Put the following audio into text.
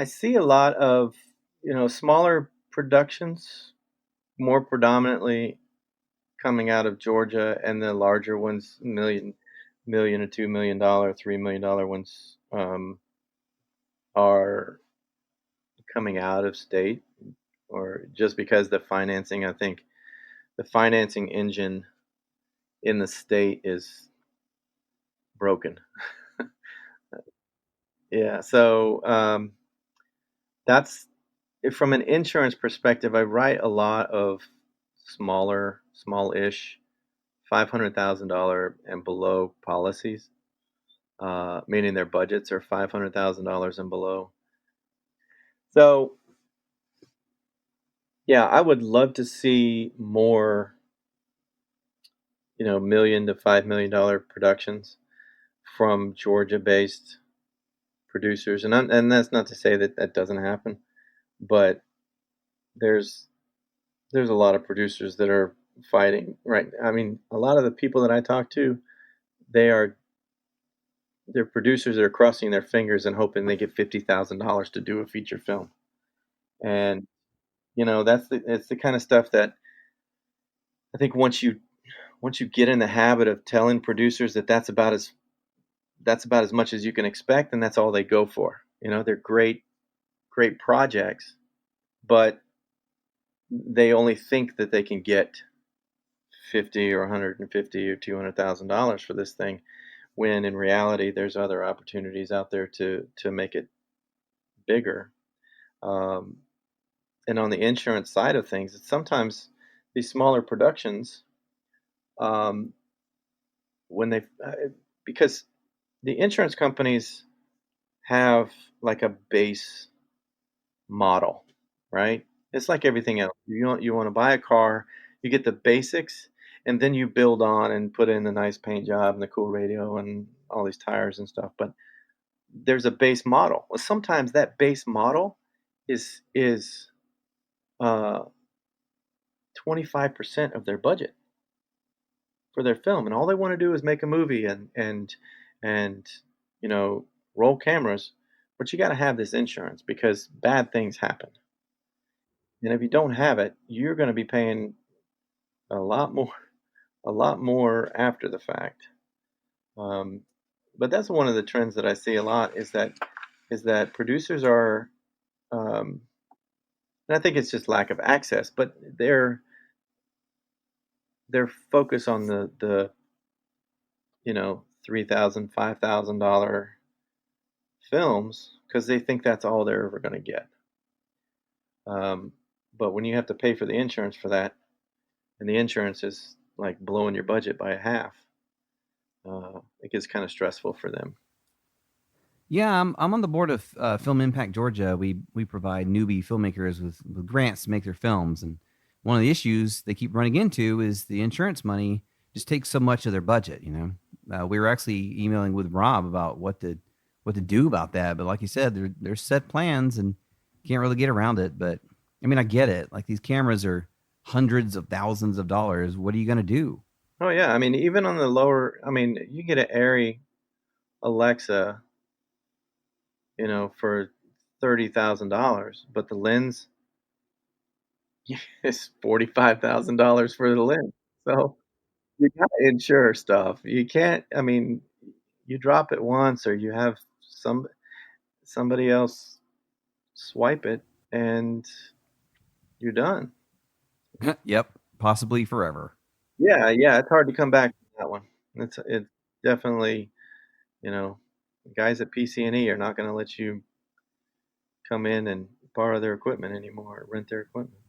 I see a lot of, smaller productions, more predominantly coming out of Georgia, and the larger ones, million or $2 million, $3 million ones, are coming out of state, or just because the financing, I think the financing engine in the state is broken. Yeah, so that's from an insurance perspective. I write a lot of smallish, $500,000 and below policies, meaning their budgets are $500,000 and below. So, yeah, I would love to see more, million to $5 million productions from Georgia-based producers, and that's not to say that that doesn't happen, but there's there's a lot of producers that are fighting, right? I mean, a lot of the people that I talk to, they are they're producers that are crossing their fingers and hoping they get $50,000 to do a feature film. And it's the kind of stuff that I think once you get in the habit of telling producers that that's about as much as you can expect, and that's all they go for. They're great projects, but they only think that they can get 50 or 150 or $200,000 for this thing, when in reality there's other opportunities out there to make it bigger. Um, and on the insurance side of things, it's sometimes these smaller productions, um, when they because the insurance companies have like a base model, right? It's like everything else. You want to buy a car, you get the basics, and then you build on and put in the nice paint job and the cool radio and all these tires and stuff. But there's a base model. Well, sometimes that base model is 25% of their budget for their film, and all they want to do is make a movie and you know roll cameras. But you got to have this insurance because bad things happen. And if you don't have it, you're going to be paying a lot more, a lot more after the fact. Um, but that's one of the trends that I see a lot is that producers are, um, and I think it's just lack of access, but their focus on the $3,000, $5,000 films because they think that's all they're ever going to get. Um, but when you have to pay for the insurance for that, and the insurance is like blowing your budget by a half, it gets kind of stressful for them. Yeah, I'm on the board of Film Impact Georgia. We provide newbie filmmakers with grants to make their films, and one of the issues they keep running into is the insurance money just takes so much of their budget. We were actually emailing with Rob about what to do about that, but like you said, there's set plans and can't really get around it. But I mean, I get it. Like these cameras are hundreds of thousands of dollars. What are you gonna do? Oh yeah, I mean even on the lower, I mean you get an Airy Alexa, for $30,000, but the lens is $45,000 for the lens. So you gotta insure stuff. You can't. I mean, you drop it once, or you have somebody else swipe it, and you're done. Yep, possibly forever. Yeah, yeah, it's hard to come back from that one. It's definitely, you know, guys at PC&E are not going to let you come in and borrow their equipment anymore, or rent their equipment.